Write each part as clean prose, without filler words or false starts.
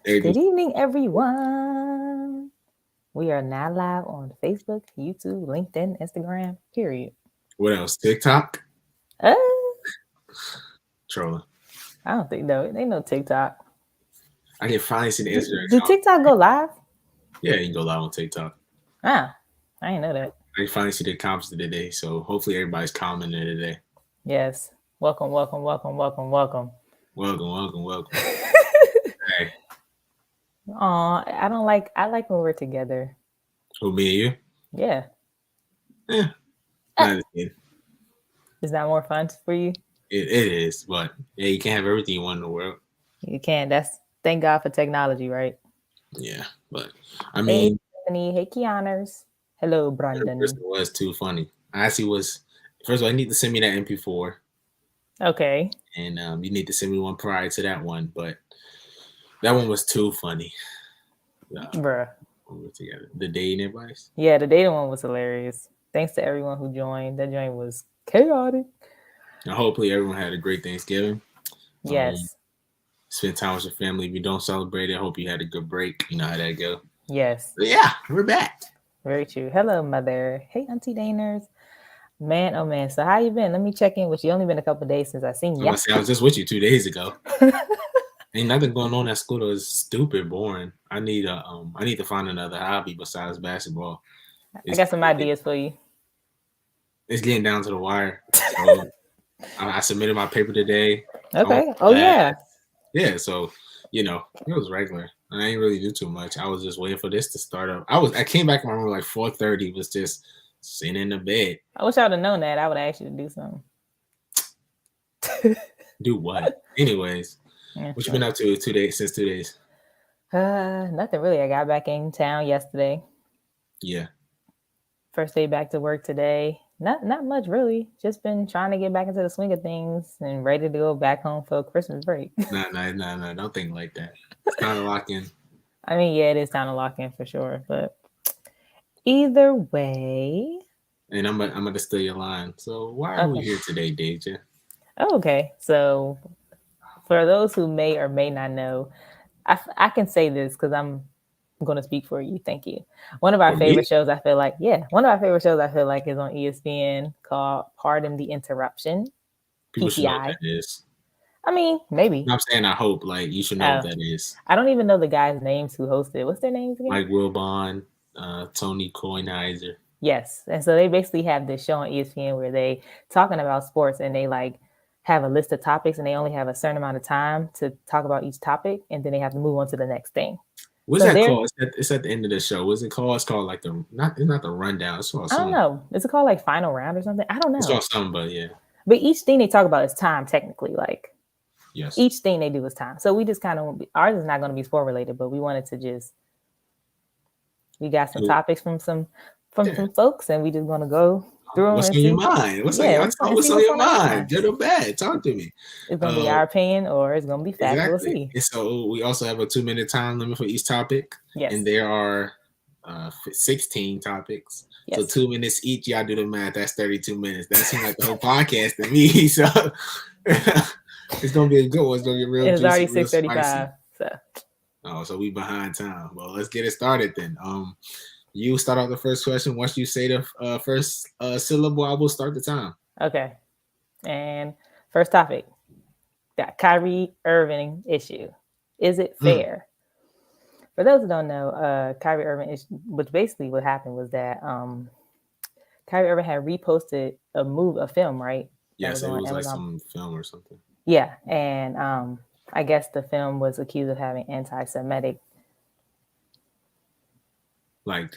Good evening, everyone. We are now live on Facebook, YouTube, LinkedIn, Instagram, period. What else? TikTok? Uh, Trolling. I don't think, no, it ain't no TikTok. I can finally see the Instagram Do account. TikTok go live? Yeah, you can go live on TikTok. Ah, I didn't know that. I can finally see the comments today, so hopefully everybody's commenting today. Yes. Welcome, welcome, welcome, welcome, welcome. Welcome, welcome, welcome. Hey, Aw, I like when we're together. who, me and you? Yeah. Eh, Ah, not as good. is that more fun for you? It is, but yeah, you can't have everything you want in the world. You can. Thank God for technology, right? Yeah, but I Hey, mean, Stephanie. Hey, Keaners. Hello, that person Brandon. was too funny. I actually was. First of all, you need to send me that MP4, Okay. and you need to send me one prior to that one, but that one was too funny. Bruh. When we were together, the dating advice. Yeah, the data one was hilarious. Thanks to everyone who joined. That joint was chaotic. And hopefully everyone had a great Thanksgiving. Um, Yes. spend time with your family. If you don't celebrate it, I hope you had a good break. You know how that go. Yes. But yeah, we're back. Very true. Hello, mother. Hey, Auntie Daners. Man, oh man. So how you been? Let me check in with you. Only been a couple days since I seen I'm ya. gonna say I was just with you 2 days ago. Ain't nothing going on at school that was stupid, boring. I need to find another hobby besides basketball. I It's got some ideas for you. it's getting down to the wire. So I submitted my paper today. I went Okay. to Oh class. yeah. Yeah, so it was regular. I ain't really do too much. I was just waiting for this to start up. I came back in my room like 4:30. Was just sitting in the bed. I wish I would have known that. I would have asked you to do something. Do what? Anyways, Yeah, what you been true. up to 2 days since 2 days? Nothing really. I got back in town yesterday. Yeah. First day back to work today. Not much really. Just been trying to get back into the swing of things and ready to go back home for Christmas break. Nah, nah, nah, nah. Don't think like that. It's time to lock in. I mean, yeah, it is time to lock in for sure. But either way, And I'm gonna steal your line. So why are we okay. here today, Deja? Oh, okay. So for those who may or may not know, I can say this because I'm going to speak for you. Thank you. One of our For me? favorite shows, I feel like, yeah, one of our favorite shows I feel like is on ESPN called Pardon the Interruption, People should know what PTI. that is. I mean, maybe. I'm saying I hope like you should know what Oh, that is. I don't even know the guys' names who hosted. What's their names again? Mike Wilbon, Tony Kornheiser. Yes. And so they basically have this show on ESPN where they talking about sports and they like have a list of topics and they only have a certain amount of time to talk about each topic and then they have to move on to the next thing. What's So that they're called? It's at the end of the show. What's it called? It's called like the not. It's not the rundown. It's called I don't something. know. Is it called like final round or something? I don't It's know. called something. But yeah, But each thing they talk about is time technically. Like yes. each thing they do is time. So we just kind of ours is not going to be sport related, but we wanted to just we got some Cool. topics from Yeah. some folks and we just going to go through them What's and on your see. mind? Yeah, and What's see on what's your on our mind? minds. Good or bad? Talk to me. It's gonna be Uh, our opinion or it's gonna be fact. We'll exactly. see. And so we also have a 2 minute time limit for each topic, Yes. and there are 16 topics. So Yes. 2 minutes each. Y'all do the math. That's 32 minutes. That seems like the whole podcast to me. So it's gonna be a good one. It's gonna get real It's already juicy, real spicy. 6:35. So Oh, so we behind time. Well, let's get it started then. You start off the first question. Once you say the first syllable, I will start the time. okay. And first topic. Got Kyrie Irving issue. Is it Mm, fair? For those who don't know, Kyrie Irving issue, which basically what happened was that Kyrie Irving had reposted a film, right? That yes, was it on was like Amazon. some film or something. Yeah, and I guess the film was accused of having anti-Semitic. Like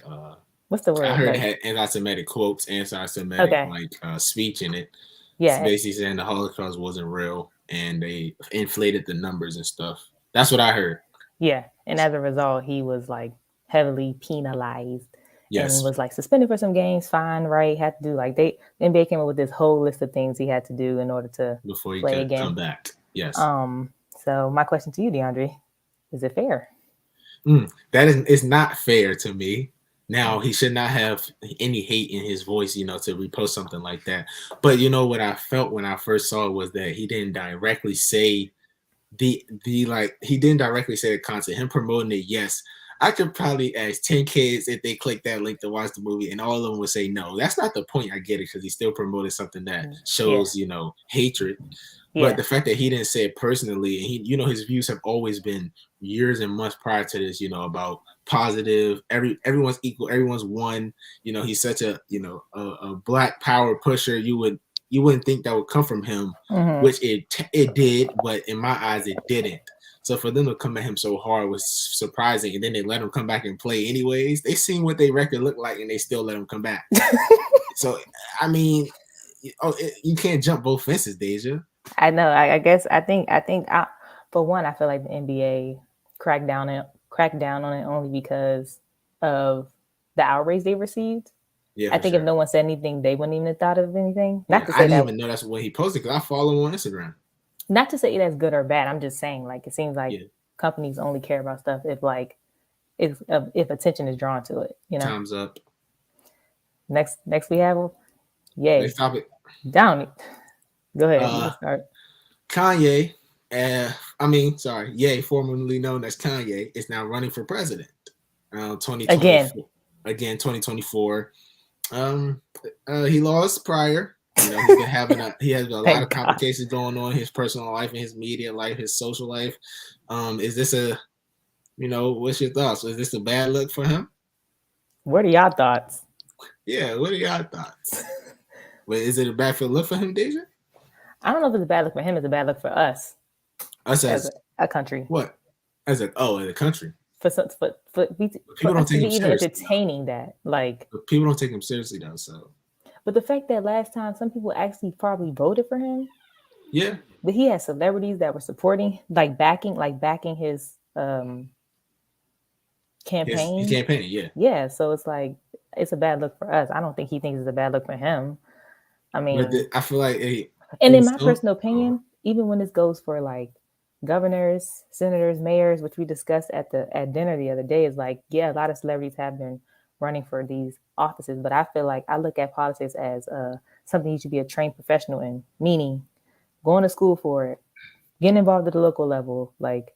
What's the I word? heard it Like, had anti-Semitic quotes, anti-Semitic okay, like speech in it. It's yeah, basically saying the Holocaust wasn't real and they inflated the numbers and stuff. That's what I heard. yeah, and as a result, he was like heavily penalized and Yes, was like suspended for some games, fined, right? Had to do like the NBA came up with this whole list of things he had to do in order to before you play could again. come back. Yes. Um, so my question to you, DeAndre, is it fair? That is it's not fair to me. Now Mm. he should not have any hate in his voice, to repost something like that. But you know what I felt when I first saw it was that he didn't directly say the like he didn't directly say the content. Him promoting it, yes. I could probably ask 10 kids if they click that link to watch the movie, and all of them would say no. That's not the point. I get it because he still promoted something that Yeah. shows, hatred. But Yeah. the fact that he didn't say it personally, and his views have always been years and months prior to this, about positive. Everyone's equal, everyone's one. He's such a black power pusher. You wouldn't think that would come from him, which it did, but in my eyes, it didn't. So for them to come at him so hard was surprising, and then they let him come back and play anyways. They seen what their record looked like, and they still let him come back. So I mean, you can't jump both fences, Deja. I know. I guess I think for one, I feel like the NBA cracked down on it only because of the outrage they received. Yeah, I think sure. if no one said anything, they wouldn't even have thought of anything. Not to say I didn't even know that's what he posted because I follow him on Instagram. Not to say that's good or bad. I'm just saying, like, it seems like companies only care about stuff if attention is drawn to it. Time's up. Next we have Ye. Next topic. Down it. Go ahead. You start. Kanye. Ye, formerly known as Kanye, is now running for president. 2024. Again, 2024. He lost prior. He's been he has a lot of complications going on in his personal life and his media life, his social life. Is this what's your thoughts? Is this a bad look for him? What are y'all thoughts? Yeah, what are y'all thoughts? But is it a bad look for him, Deja? I don't know if it's a bad look for him. It's a bad look for us. Us as a country. What? As a country. For people don't take him even seriously. Entertaining that, like, but people don't take him seriously though. So. But the fact that last time some people actually probably voted for him. Yeah. But he had celebrities that were supporting, backing his campaign. His campaign, yeah. Yeah, so it's like it's a bad look for us. I don't think he thinks it's a bad look for him. I mean, I feel like, and in my personal opinion, even when this goes for like governors, senators, mayors, which we discussed at dinner the other day, is like, yeah, a lot of celebrities have been running for these offices, but I feel like I look at politics as something you should be a trained professional in, meaning going to school for it, getting involved at the local level. Like,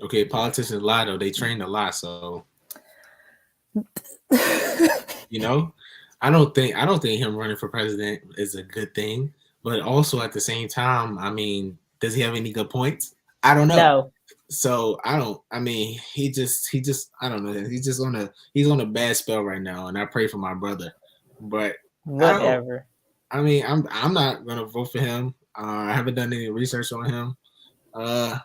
okay, politicians lie though; they train to lie. So, I don't think him running for president is a good thing. But also at the same time, I mean, does he have any good points? I don't know. No. So I don't. I mean, he just. I don't know. He's on a bad spell right now, and I pray for my brother. But whatever. I mean, I'm not gonna vote for him. I haven't done any research on him.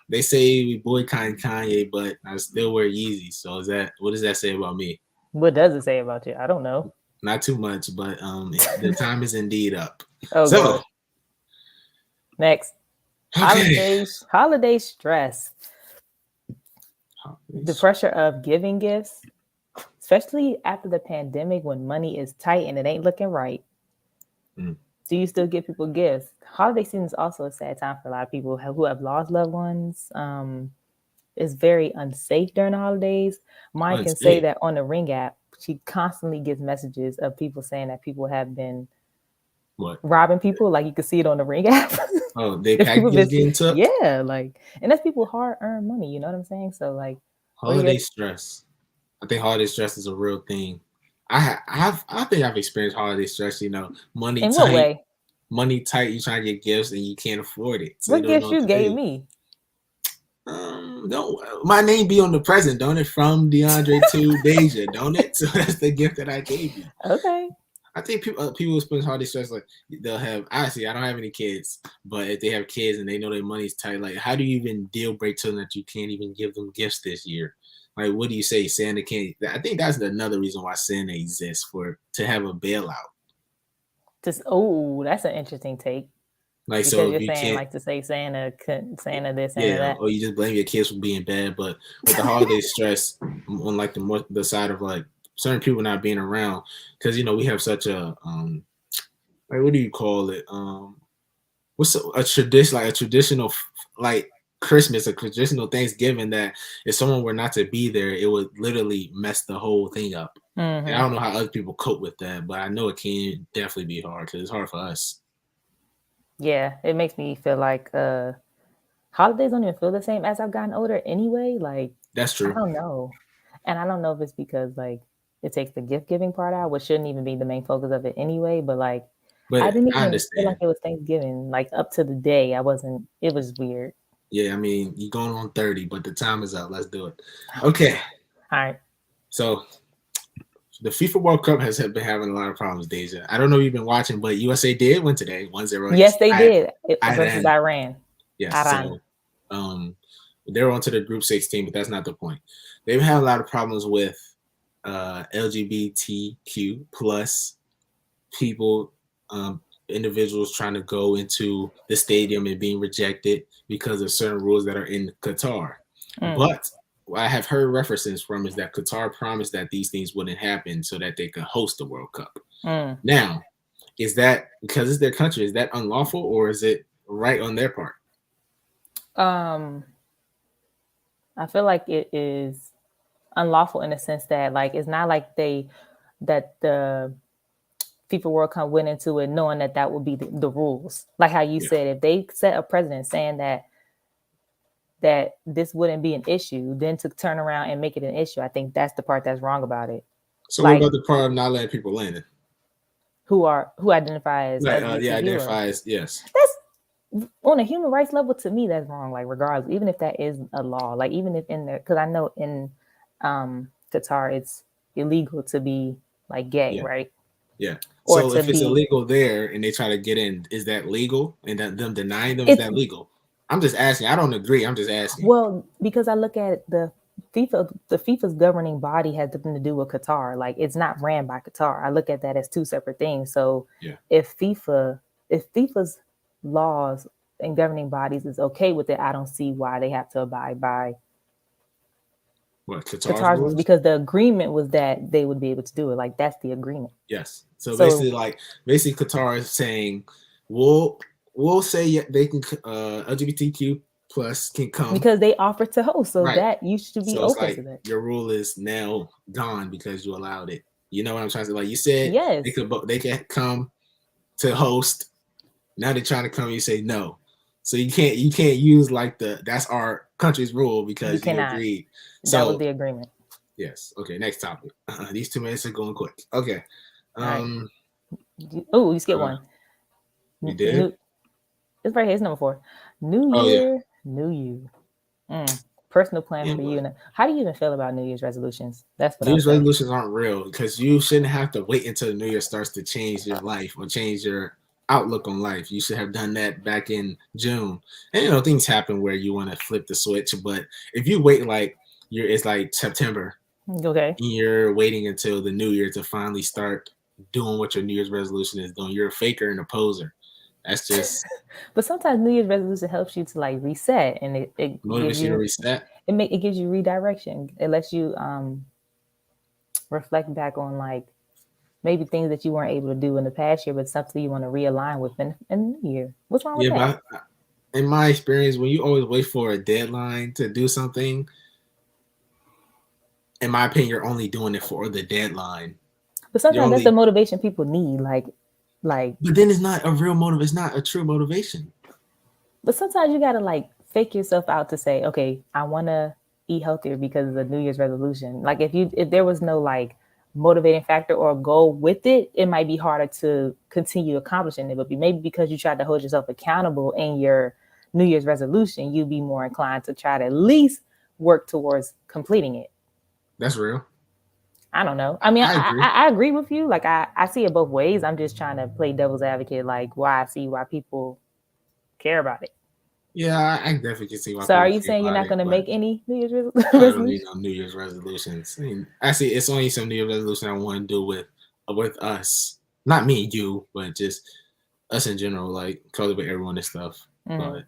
They say we boycott Kanye, but I still wear Yeezys. So what does that say about me? What does it say about you? I don't know. Not too much, but the time is indeed up. Oh, so good. Next. Okay. Holiday stress. The pressure of giving gifts, especially after the pandemic when money is tight and it ain't looking right. Do you still give people gifts? Holiday season is also a sad time for a lot of people who have lost loved ones. It's very unsafe during the holidays. Mine can say that on the Ring app, she constantly gets messages of people saying that people have been robbing people. Like, you can see it on the Ring app. Oh, they packages getting took? Yeah, like, and that's people hard-earned money, you know what I'm saying? So, like, holiday stress. I think holiday stress is a real thing. I think I've experienced holiday stress, money in tight. What way? Money tight, you trying to get gifts and you can't afford it. So what gifts you gave me? My name be on the present, don't it? From DeAndre to Deja, don't it? So that's the gift that I gave you. Okay. I think people experience holiday stress, like they'll have. Honestly, I don't have any kids, but if they have kids and they know their money's tight, like how do you even deal break to them that you can't even give them gifts this year? Like, what do you say? Santa can't. I think that's another reason why Santa exists, to have a bailout. That's an interesting take. Like, because so you're you saying, can't, like, to say Santa this, Santa that. Or you just blame your kids for being bad. But with the holiday stress, on like the side of like certain people not being around, because we have such a like, what do you call it? What's a tradition, like a traditional like Christmas, a traditional Thanksgiving, that if someone were not to be there, it would literally mess the whole thing up. And I don't know how other people cope with that, but I know it can definitely be hard because it's hard for us. Yeah, it makes me feel like holidays don't even feel the same as I've gotten older anyway. Like, That's I true. don't know. And I don't know if it's because like it takes the gift giving part out, which shouldn't even be the main focus of it anyway. But like, I But didn't I even feel like understand. it was Thanksgiving. Like up to the day, I wasn't. It was weird. Yeah, I mean, you're going on 30, but the time is up. Let's do it. Okay. All right. So the FIFA World Cup has been having a lot of problems, Deja. I don't know if you've been watching, but USA did win today, 1-0 Yes, against they did versus Iran. Iran. Yes. Iran. So they're on to the Group 16, but that's not the point. They've had a lot of problems with LGBTQ plus people, individuals trying to go into the stadium and being rejected because of certain rules that are in Qatar. But what I have heard references from is that Qatar promised that these things wouldn't happen so that they could host the World Cup. Now, is that because it's their country? Is that unlawful or is it right on their part? I feel like it is unlawful in the sense that like it's not like that the FIFA World Cup went into it knowing that that would be the rules. Like how you said, if they set a precedent saying that this wouldn't be an issue, then to turn around and make it an issue, I think that's the part that's wrong about it. So Like, what about the part of not letting people in? who identify as LGBTQ? Identify as yes. That's on a human rights level. To me, that's wrong. Like regardless, even if that is a law, like even if in there, because I know in Qatar it's illegal to be like gay, right? Yeah. Or So to if it's be illegal there and they try to get in, is that legal? And that them denying them, is that legal? I'm just asking. I don't agree. I'm just asking. Well, because I look at the FIFA's governing body has nothing to do with Qatar. Like it's not ran by Qatar. I look at that as two separate things. So if FIFA's laws and governing bodies is okay with it, I don't see why they have to abide by what Qatar's rules, because the agreement was that they would be able to do it. Like that's the agreement. Yes. So basically Qatar is saying we'll say they can LGBTQ plus can come because they offered to host. So that you should be open like, to that. Your rule is now gone because you allowed it. You know what I'm trying to say? Like you said, yes, they can come to host. Now they're trying to come. You say no, so you can't use like that's our country's rule because you agreed. So that was the agreement. Yes. Okay. Next topic. These 2 minutes are going quick. Okay. Oh, you skipped one. You did. It's right here. It's number 4. New year, new you. Personal plan for you. And how do you even feel about New Year's resolutions? That's what New Year's resolutions aren't real because you shouldn't have to wait until the New Year starts to change your life or change your outlook on life. You should have done that back in June. And things happen where you want to flip the switch. But if you wait it's like September. Okay. You're waiting until the New Year to finally start doing what your New Year's resolution is doing. You're a faker and a poser. That's just. But sometimes New Year's resolution helps you to like reset, and it motivates you to reset. It gives you redirection. It lets you reflect back on like maybe things that you weren't able to do in the past year, but something you want to realign with in the new year. What's wrong with that? But in my experience, when you always wait for a deadline to do something, in my opinion, you're only doing it for the deadline. But sometimes that's the motivation people need. Like. But then it's not a real motive. It's not a true motivation. But sometimes you gotta like fake yourself out to say, okay, I want to eat healthier because of the New Year's resolution. Like if there was no like motivating factor or goal with it, it might be harder to continue accomplishing it. But maybe because you tried to hold yourself accountable in your New Year's resolution, you'd be more inclined to try to at least work towards completing it. That's real. I don't know. I mean, I agree with you. Like I see it both ways. I'm just trying to play devil's advocate, like why people care about it. Yeah, I definitely can see why. So are you saying you're not going to make any New Year's resolutions? I don't need no New Year's resolutions. I mean, actually, it's only some New Year's resolution I want to do with us. Not me and you, but just us in general, like cultivate everyone and stuff. But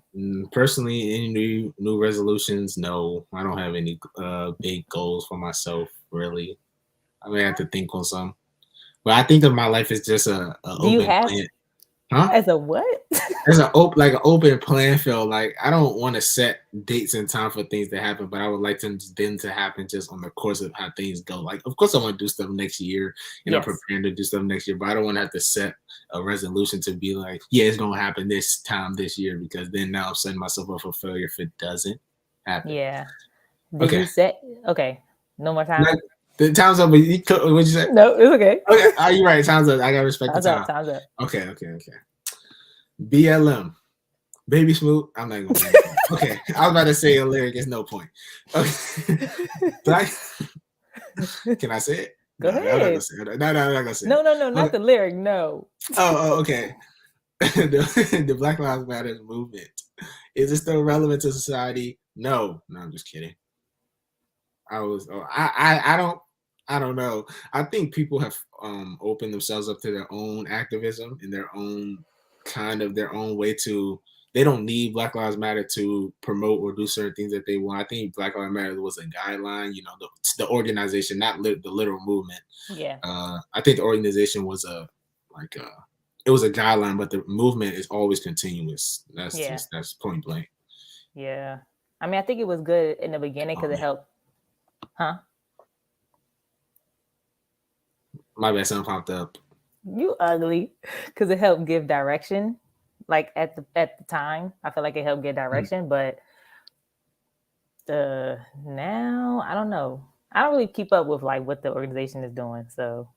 personally, any new resolutions, no. I don't have any big goals for myself, really. I may have to think on some. But I think of my life as just a open plan. Huh? As a what? There's an open playing field. Like I don't want to set dates and time for things to happen, but I would like them to happen just on the course of how things go. Like, of course, I want to do stuff next year, and I'm Yes. preparing to do stuff next year, but I don't want to have to set a resolution to be like, yeah, it's gonna happen this time this year, because then now I'm setting myself up for failure if it doesn't happen. Yeah. Did Okay. you set? Okay. No more time. Like, the time's up. What'd you say? No, it's okay. Okay, you're right. Time's up. I gotta respect Time's the time. up. Time's up. Okay. BLM. Baby Smooth. I'm not gonna say anything. Okay. I was about to say a lyric. There's no point. Okay. Black. Can I say it? Go No, ahead. I'm not gonna say it. No, I'm not gonna say it. No, not Okay. the lyric. No. Oh, okay. The Black Lives Matter movement. Is it still relevant to society? No, I'm just kidding. I don't know. I think people have opened themselves up to their own activism and their own way to. They don't need Black Lives Matter to promote or do certain things that they want. I think Black Lives Matter was a guideline, the organization, not the literal movement. Yeah. I think the organization was it was a guideline, but the movement is always continuous. That's point blank. Yeah. I mean, I think it was good in the beginning because it helped. Huh? My bad, something popped up. You ugly. Because it helped give direction. Like at the time, I feel like it helped give direction, but now I don't know. I don't really keep up with like what the organization is doing. So,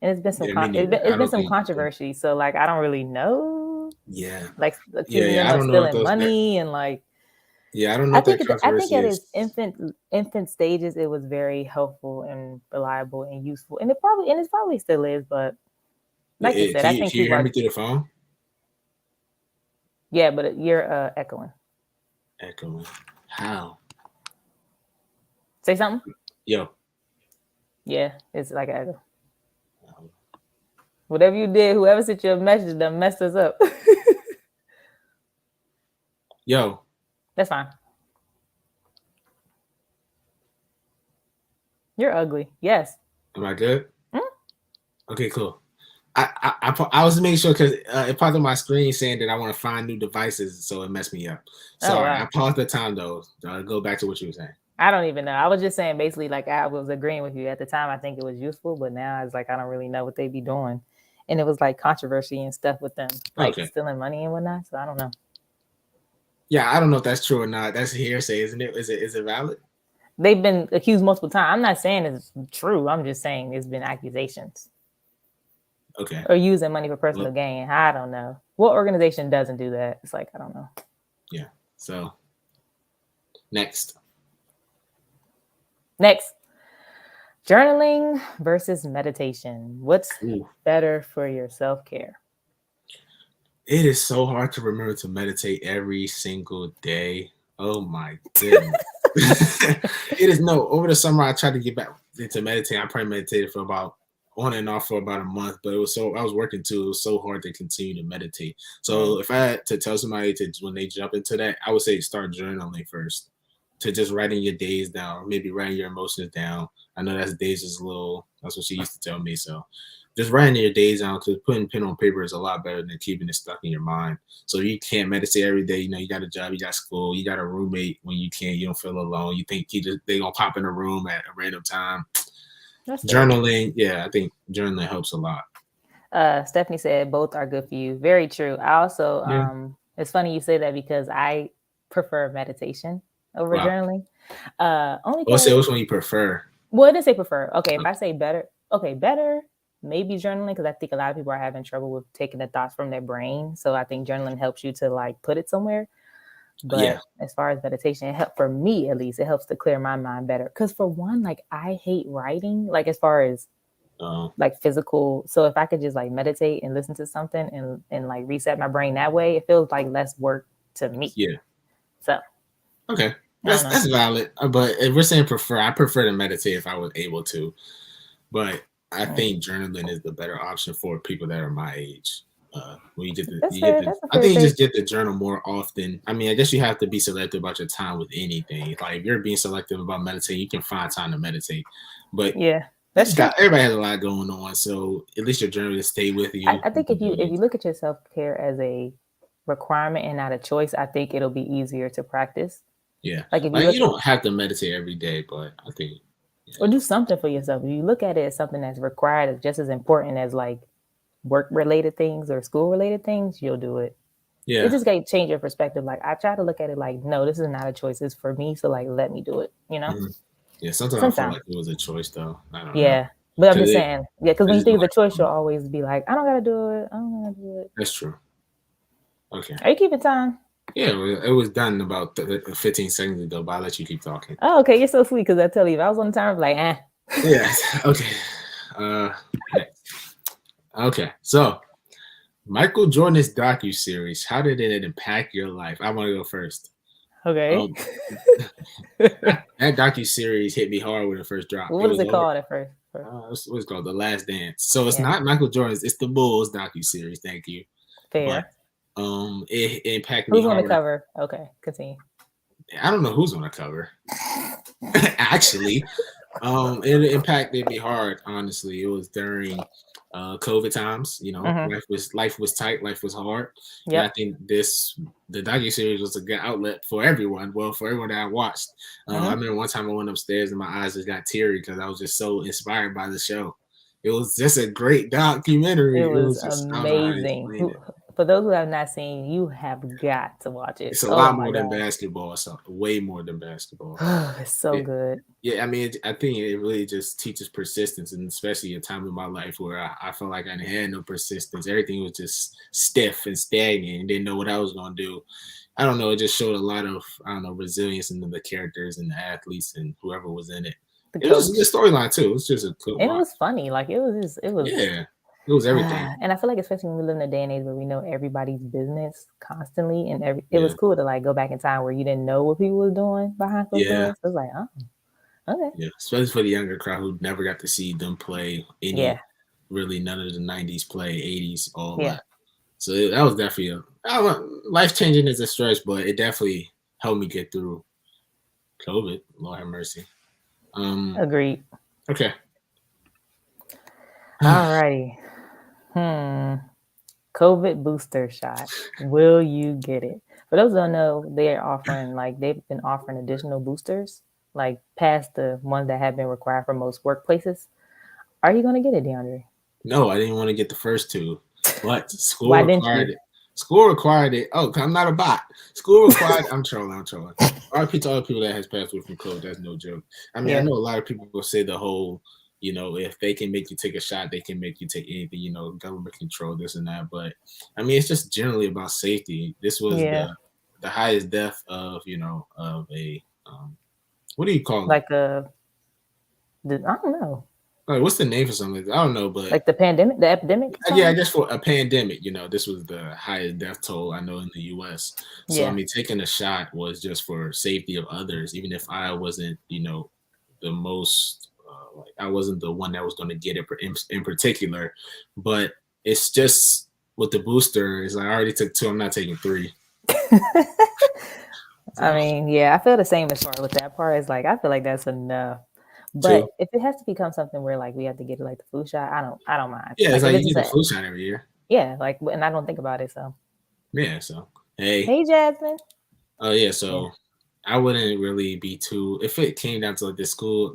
and it's been some controversy. So like I don't really know. Yeah. Like accusing them of stealing money and like. Yeah, I don't know. I think at its infant stages, it was very helpful and reliable and useful, and it probably still is. But like you said, I think people. You hear me through the phone? Yeah, but you're echoing. Echoing? How? Say something. Yo. Yeah, it's like an echo. Whatever you did, whoever sent you a message, done messed us up. Yo. That's fine. You're ugly. Yes. Am I good? Okay, cool. I was making sure because it popped on my screen saying that I want to find new devices, so it messed me up. Sorry, I paused the time though. Go back to what you were saying. I don't even know. I was just saying basically like I was agreeing with you at the time. I think it was useful, but now it's like I don't really know what they be doing, and it was like controversy and stuff with them, like stealing money and whatnot. So I don't know. Yeah, I don't know if that's true or not. That's hearsay, isn't it? Is it valid? They've been accused multiple times. I'm not saying it's true. I'm just saying it's been accusations. Okay. Or using money for personal gain. I don't know. What organization doesn't do that? It's like, I don't know. Yeah. So, next. Journaling versus meditation. What's better for your self-care? It is so hard to remember to meditate every single day. Oh my goodness. It is over the summer I tried to get back into meditating. I probably meditated for about on and off for about a month, but I was working too. It was so hard to continue to meditate. So if I had to tell somebody when they jump into that, I would say start journaling first, to just writing your days down, maybe writing your emotions down. I know that's what she used to tell me. So just writing your days down, because putting pen on paper is a lot better than keeping it stuck in your mind. So you can't meditate every day. You got a job, you got school, you got a roommate. When you don't feel alone. You think they gonna pop in a room at a random time. That's journaling, I think journaling helps a lot. Stephanie said both are good for you. Very true. I also, it's funny you say that because I prefer meditation over journaling. Say which one you prefer. Well, I didn't say prefer. Okay, if I say better, better. Maybe journaling, because I think a lot of people are having trouble with taking the thoughts from their brain. So I think journaling helps you to like put it somewhere. But as far as meditation, for me at least, it helps to clear my mind better. Because for one, like I hate writing, like as far as like physical. So if I could just like meditate and listen to something and like reset my brain that way, it feels like less work to me. Yeah. So. Okay. That's valid. But if we're saying prefer, I prefer to meditate if I was able to. But I think journaling is the better option for people that are my age. When you I think you just get to journal more often. I mean, I guess you have to be selective about your time with anything. Like if you're being selective about meditating, you can find time to meditate. But That's true. Everybody has a lot going on, so at least your journey will stay with you. I think if you look at your self care as a requirement and not a choice, I think it'll be easier to practice. Yeah, Like if you like look you don't have to meditate every day, but I think or do something for yourself. If you look at it as something that's required, as just as important as like work related things or school related things, you'll do it. yeah, It just got to change your perspective. Like I try to look at it like, no, this is not a choice. It's for me. So like, let me do it. You know. yeah. Sometimes I feel Sometimes. like it was a choice, though. I don't know, Yeah. But I'm because just saying, yeah, because when you just think don't of the choice, have you'll always be like, I don't gotta do it. I don't gotta do it. That's true. Okay. Are you keeping time? Yeah, it was done about 15 seconds ago, but I'll let you keep talking. Oh, okay. You're so sweet because I tell you, if I was on the timer, I'd be like, Yeah. Okay. Next. Okay. So Michael Jordan's docu-series, how did it impact your life? I want to go first. Okay. That docu-series hit me hard when it first dropped. What is it called at first? What's called The Last Dance. So it's Yeah. not Michael Jordan's, it's the Bulls docu-series. Thank you. Fair. But it impacted me Who's on hard. the cover? Okay, continue. I don't know who's on the cover. Actually, it impacted me hard. Honestly, it was during COVID times. You know, life was tight, life was hard. Yep. And I think the docuseries was a good outlet for everyone. Well, for everyone that I watched. I remember one time I went upstairs and my eyes just got teary because I was just so inspired by the show. It was just a great documentary. It was just, amazing. For those who have not seen, you have got to watch it. It's a lot more than basketball. So way more than basketball. It's so good. Yeah, I mean, I think it really just teaches persistence, and especially a time in my life where I felt like I had no persistence. Everything was just stiff and stagnant, and didn't know what I was going to do. I don't know. It just showed a lot of resilience in the characters and the athletes and whoever was in it. It was a good storyline too. It was just a cool. And it was funny. Like it was. Yeah. It was everything. And I feel like especially when we live in a day and age where we know everybody's business constantly, and it was cool to like go back in time where you didn't know what people was doing behind closed doors. So it was like, oh, okay. Yeah, especially for the younger crowd who never got to see them play really none of the 90s play, 80s, all that. So that was definitely life-changing is a stretch, but it definitely helped me get through COVID. Lord have mercy. Agreed. Okay. Alrighty. COVID booster shot. Will you get it? For those who don't know, they've been offering additional boosters, like past the ones that have been required for most workplaces. Are you going to get it, DeAndre? No, I didn't want to get the first two, but school required it. School required it. Oh, I'm not a bot. School required. I'm trolling. RP to all the people that has passed away from COVID. That's no joke. I mean, I know a lot of people will say the whole, if they can make you take a shot, they can make you take anything. Government control this and that. But I mean, it's just generally about safety. This was the highest death of of a what do you call it? I don't know. Like, what's the name for something? I don't know, but like the pandemic, the epidemic. Yeah, I guess for a pandemic, this was the highest death toll I know in the U.S. So I mean, taking a shot was just for safety of others, even if I wasn't, the most, I wasn't the one that was going to get it in particular. But it's just with the booster, is I already took 2. I'm not taking 3. I mean, I feel the same as far with that part. It's like I feel like that's enough. But if it has to become something where like we have to get it like the flu shot, I don't mind. Yeah, it's like you get the flu shot every year. Yeah, and I don't think about it. So yeah, so hey, Jasmine. Oh yeah, so I wouldn't really be too if it came down to the school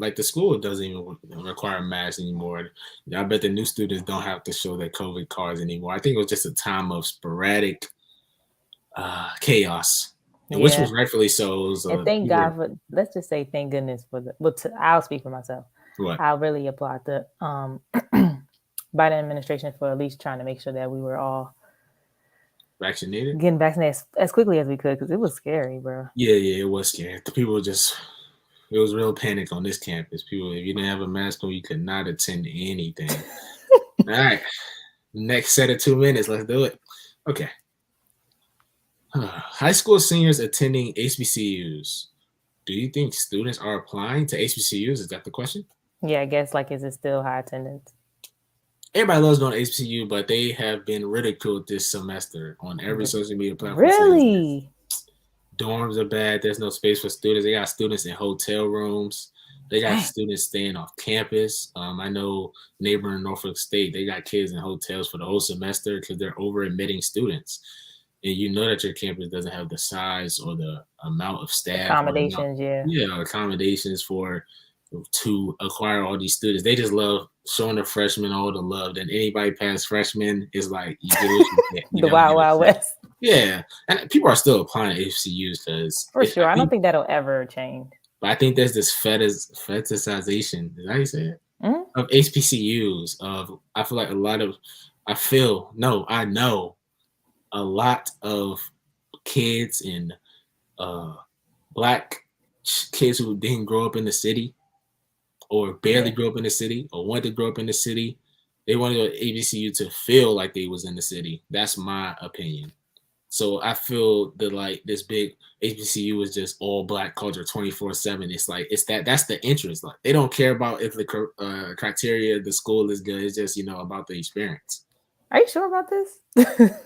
doesn't even require masks anymore. I bet the new students don't have to show their COVID cards anymore. I think it was just a time of sporadic chaos. And which was rightfully so. And thank God for, let's just say thank goodness for I'll speak for myself. What? I'll really applaud the Biden administration for at least trying to make sure that we were all getting vaccinated as quickly as we could, because it was scary, bro. Yeah, it was scary. The people it was real panic on this campus. People, if you didn't have a mask on, you could not attend anything. All right. Next set of 2 minutes. Let's do it. Okay. High school seniors attending HBCUs. Do you think students are applying to HBCUs? Is that the question? Yeah, I guess is it still high attendance? Everybody loves going to HBCU, but they have been ridiculed this semester on every social media platform. Really? Dorms are bad. There's no space for students. They got students in hotel rooms. They got Dang. students staying off campus. I know neighboring Norfolk State, they got kids in hotels for the whole semester because they're over admitting students. And you know that your campus doesn't have the size or the amount of staff or amount, Accommodations, yeah. accommodations for to acquire all these students. They just love showing the freshmen all the love. Then anybody past freshman is like, you get what you get. You The never Wild get a Wild check. West. Yeah, and people are still applying to HBCUs because For sure. I I don't think, think that'll ever change. but I think there's this fetishization. Is that how you say it? Mhm. Of HBCUs. I feel like I know a lot of kids and uh, black kids who didn't grow up in the city or barely Yeah. grew up in the city or wanted to grow up in the city. They want to go to HBCU to feel like they was in the city. That's my opinion. So I feel that like this big HBCU is just all black culture 24/7. It's like that's the interest. Like they don't care about if the criteria the school is good. It's just about the experience. Are you sure about this?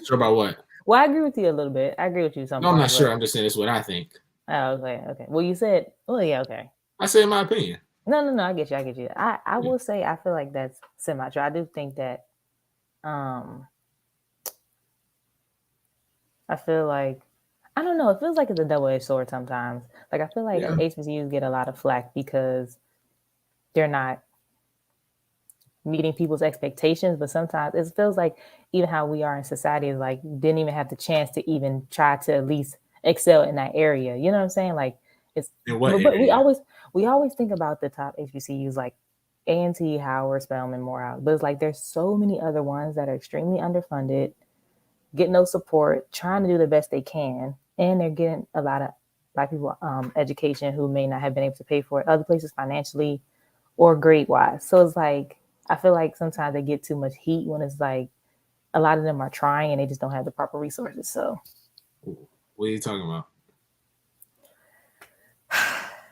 Sure about what? Well, I agree with you a little bit. I agree with you some No, I'm not parts, sure. but I'm just saying it's what I think. oh, okay. Well, you said, oh yeah, okay. I say my opinion. No. I get you. I Yeah. will say I feel like that's semi-true. I do think that I feel like I don't know. It feels like it's a double-edged sword sometimes. Like I feel like Yeah. HBCUs get a lot of flack because they're not meeting people's expectations, but sometimes it feels like even how we are in society is like didn't even have the chance to even try to at least excel in that area. You know what I'm saying? Like it's In what but we area? always think about the top HBCUs like A&T, Howard, Spelman, Morehouse, but it's like there's so many other ones that are extremely underfunded, get no support, trying to do the best they can, and they're getting a lot of black people education who may not have been able to pay for it other places financially or grade wise. So it's like I feel like sometimes they get too much heat when it's like a lot of them are trying and they just don't have the proper resources. So What are you talking about?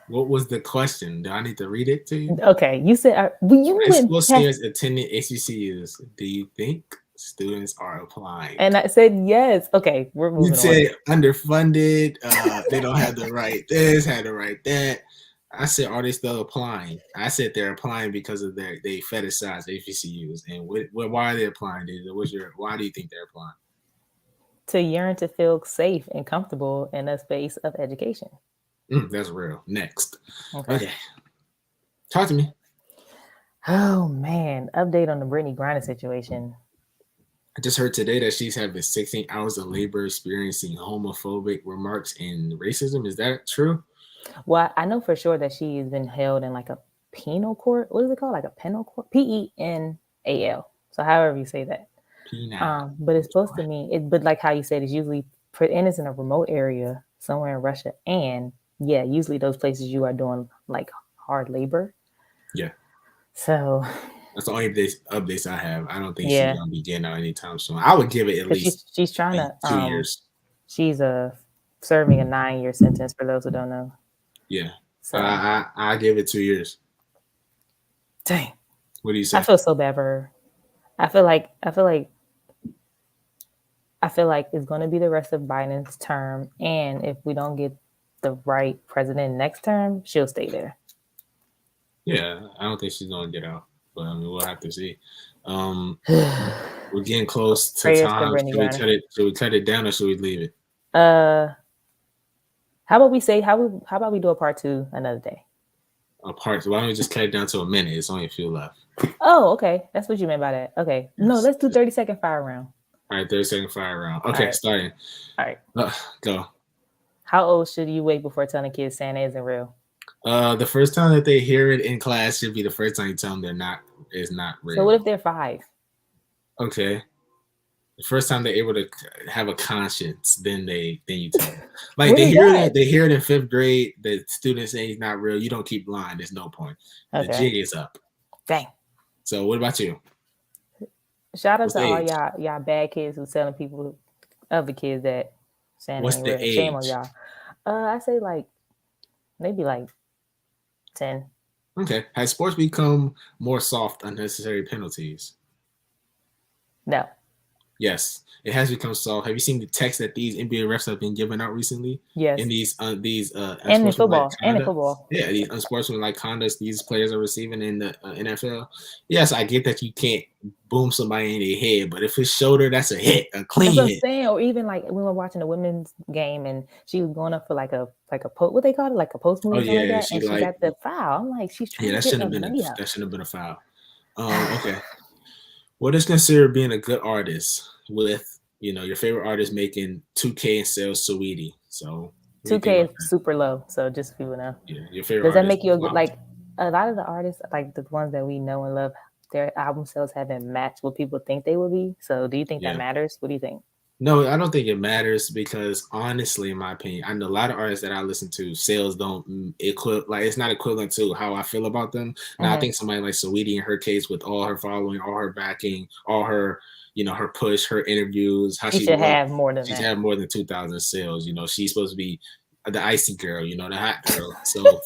What was the question? Do I need to read it to you? okay, you said you High went school past, students attending HBCUs. Do you think students are applying? and I said yes. Okay, we're You moving on. said underfunded. They don't have the right this, had the right that. I said, are they still applying? I said they're applying because of they fetishize HBCUs. And why are they applying? Why do you think they're applying? To yearn to feel safe and comfortable in a space of education. That's real. Next. Okay. Okay. Talk to me. Oh man, update on the Brittany Griner situation. I just heard today that she's having 16 hours of labor experiencing homophobic remarks and racism. Is that true? Well, I know for sure that she has been held in like a penal court. What is it called? Like a penal court? PENAL. So however you say that. Penal. But it's supposed to mean it. But like how you said, it's usually and it's in a remote area somewhere in Russia. And yeah, usually those places you are doing like hard labor. Yeah. So that's the only updates I have. I don't think yeah, she's gonna be getting out anytime soon. I would give it at least she's trying to 2 years. She's serving a 9-year sentence for those who don't know. Yeah. So I give it 2 years. Dang. What do you say? I feel so bad for her. I feel like it's going to be the rest of Biden's term, and if we don't get the right president next term, she'll stay there. Yeah, I don't think she's going to get out, but I mean, we'll have to see. We're getting close to time. Should we cut it down or should we leave it? How about we say how about we do a part 2 another day? A part. Why don't we just cut it down to a minute? It's only a few left. Oh, okay. That's what you meant by that. Okay. Yes. No, let's do 30-second fire round. All right, 30-second fire round. Okay, right. Starting. All right. Go. How old should you wait before telling kids Santa isn't real? The first time that they hear it in class should be the first time you tell them it's not real. So what if they're 5? Okay. The first time they're able to have a conscience, then you tell them. Like they hear it in 5th grade. The students say it's not real. You don't keep lying. There's no point. Okay. The jig is up. Dang. So what about you? Shout out to all y'all bad kids who's telling people, other kids that Santa ain't real. Shame on y'all. I say like maybe like 10. Okay. Has sports become more soft, unnecessary penalties? No. Yes, it has become soft. Have you seen the text that these NBA refs have been giving out recently? Yes. In these And in unsportsmanlike football. And in conduct? football. Yeah, these unsportsmanlike conducts these players are receiving in the NFL. Yes, I get that you can't boom somebody in their head, but if it's shoulder, that's a hit, a That's clean what I'm hit. saying. Or even like we were watching a women's game and she was going up for like a what they call it, like a post move Oh or something like yeah, that, she and she like got the foul. I'm like, she's yeah, trying to get a layup. that shouldn't have been a foul. Okay. What is considered being a good artist with your favorite artist making 2K and sales Saweetie? So what do you think 2K about is that? super low, so just so people know. Yeah, your favorite Does that artist make you a good flopped. like a lot of the artists, like the ones that we know and love, their album sales haven't matched what people think they would be. So do you think that Yeah. matters? What do you think? No, I don't think it matters because honestly, in my opinion, I know a lot of artists that I listen to, sales don't like it's not equivalent to how I feel about them. Now I Mm-hmm. think somebody like Saweetie in her case with all her following, all her backing, all her, her push, her interviews, how She she should love, have more than she's that. had more than 2,000 sales. She's supposed to be the icy girl, the hot girl. So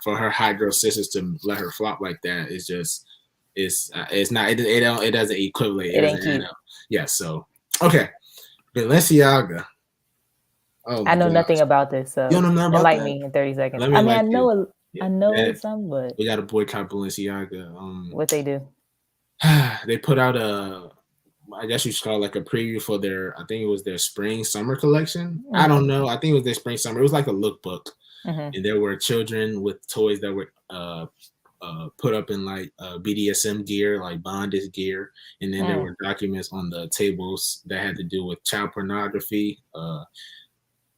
for her hot girl sisters to let her flop like that is just it's not it doesn't equivalent. It It ain't doesn't add cute. up. Yeah. So okay. Balenciaga. Oh I my know gosh. nothing about this, You don't so know nothing about enlighten that? me in 30 seconds. Let me I mean, like you. Yeah. I know That, some, but we got to boycott Balenciaga. what they do? They put out I guess you should call it like a preview for I think it was their spring summer collection. I don't know. I think it was their spring summer. It was like a lookbook. Mm-hmm. And there were children with toys that were put up in like BDSM gear, like bondage gear, and then there were documents on the tables that had to do with child pornography. Oh,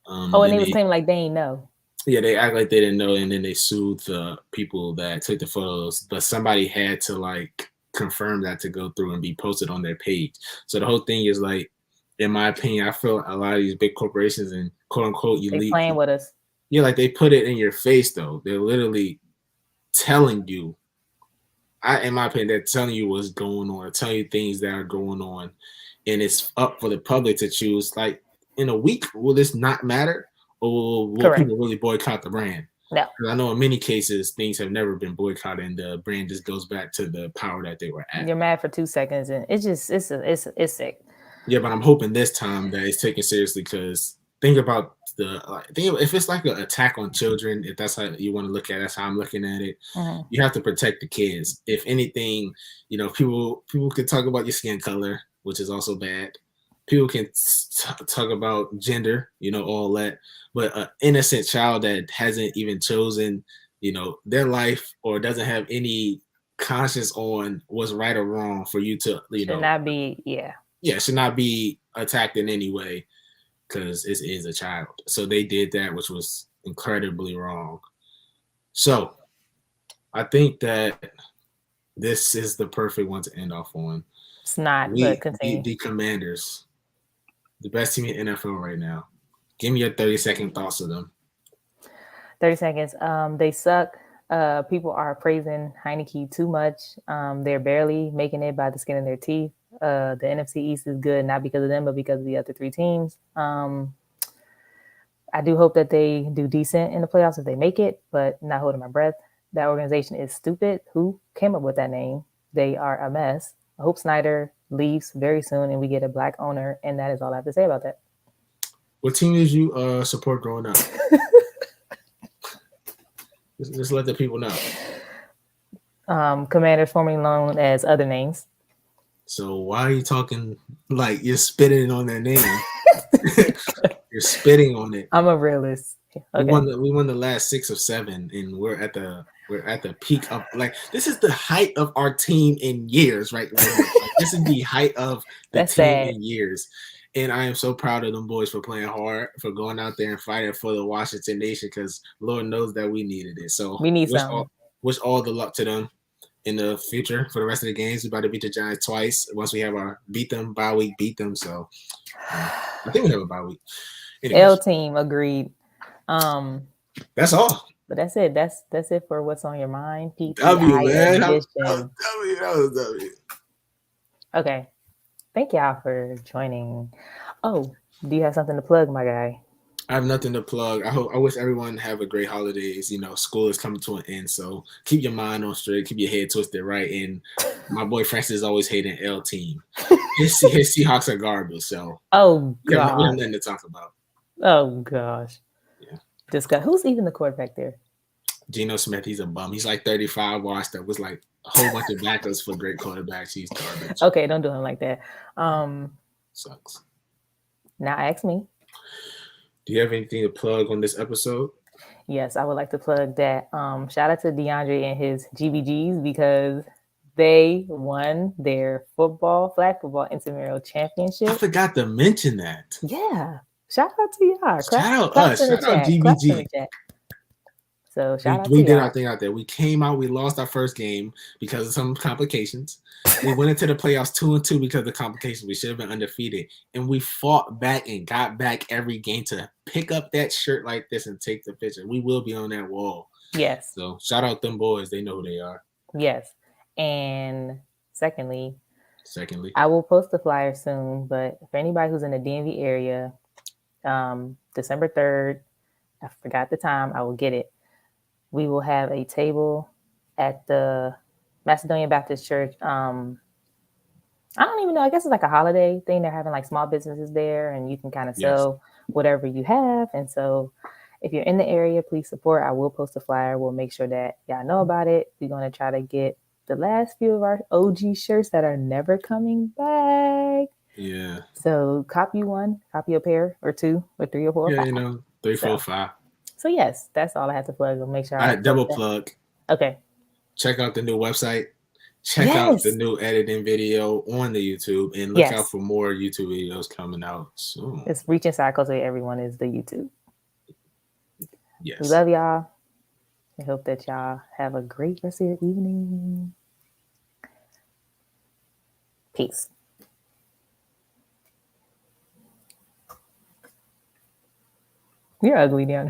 and Then they was claiming like they ain't know. they act like they didn't know, and then they sued the people that took the photos, but somebody had to like confirm that to go through and be posted on their page. So the whole thing is like, in my opinion, I feel a lot of these big corporations and quote unquote They elite playing people, with us. yeah, like they put it in your face though. They're literally telling you, in my opinion, they're telling you what's going on, telling you things that are going on, and it's up for the public to choose. Like in a week, will this not matter, or will Correct. people really boycott the brand? No. Because I know in many cases things have never been boycotted, and the brand just goes back to the power that they were at. You're mad for 2 seconds, and it's just it's sick. Yeah, but I'm hoping this time that it's taken seriously because think about if it's like an attack on children, if that's how you want to look at it, that's how I'm looking at it. Mm-hmm. You have to protect the kids. If anything, people can talk about your skin color, which is also bad. People can talk about gender, all that. But an innocent child that hasn't even chosen, their life or doesn't have any conscience on what's right or wrong for you to, Should not be, should not be attacked in any way because it is a child. So they did that, which was incredibly wrong. So I think that this is the perfect one to end off on. It's not, but continue. The Commanders, the best team in NFL right now. Give me your 30-second thoughts of them. 30 seconds. They suck. People are praising Heineke too much. They're barely making it by the skin of their teeth. The NFC East is good, not because of them, but because of the other 3 teams. I do hope that they do decent in the playoffs if they make it, but not holding my breath. That organization is stupid. Who came up with that name? They are a mess. I hope Snyder leaves very soon and we get a black owner, and that is all I have to say about that. What team did you support growing up? Just let the people know. Commanders, formerly known as other names. So why are you talking like you're spitting on their name? You're spitting on it. I'm a realist. Okay. We won the last 6 or 7, and we're at the peak of like this is the height of our team in years, right? Like, this is the height of the That's team sad. in years. And I am so proud of them boys for playing hard, for going out there and fighting for the Washington nation, because Lord knows that we needed it. So we need wish all the luck to them in the future for the rest of the games. We about to beat the Giants twice. Once we have our bye week, beat them. So I think we have a bye week. Anyways. L team agreed. That's all. But that's it. That's it for what's on your mind. W, man. That was W. Okay. Thank y'all for joining. Oh, do you have something to plug, my guy? I have nothing to plug. I wish everyone have a great holidays. You know, school is coming to an end, so keep your mind on straight, keep your head twisted right. And my boy Francis is always hating L team. His Seahawks are garbage, so Oh we have God. nothing to talk about. Oh gosh. Yeah. This guy. Who's even the quarterback there? Geno Smith, he's a bum. He's like 35. Washed up. Was like a whole bunch of backups for great quarterbacks. He's garbage. Okay, don't do him like that. Sucks. Now ask me. Do you have anything to plug on this episode? Yes, I would like to plug that. Shout out to DeAndre and his GBGs because they won their flag football intramural championship. I forgot to mention that. Yeah. Shout out to y'all. Shout out us. Shout out GBG. So shout out to we did y'all. our thing out there. We came out. We lost our first game because of some complications. We went into the playoffs 2-2 because of the complications. We should have been undefeated, and we fought back and got back every game to pick up that shirt like this and take the picture. We will be on that wall. Yes. So shout out them boys. They know who they are. Yes. And secondly, Secondly, I will post the flyer soon, but for anybody who's in the DMV area, December 3rd, I forgot the time, I will get it. We will have a table at the Macedonian Baptist Church. I don't even know. I guess it's like a holiday thing. They're having like small businesses there, and you can kind of sell whatever you have. And so if you're in the area, please support. I will post a flyer. We'll make sure that y'all know about it. We're going to try to get the last few of our OG shirts that are never coming back. Yeah. So copy one, copy a pair or two or three or four. Yeah, or five. you know, 3, 4, 5. So yes, that's all I have to plug. We'll make sure I double plug. Okay. Check out the new website. Check out the new editing video on the YouTube, and look out for more YouTube videos coming out soon. It's Reach Inside Cultivate Everyone is the YouTube. Yes. We love y'all. I hope that y'all have a great rest of your evening. Peace. You're ugly, DeAndre.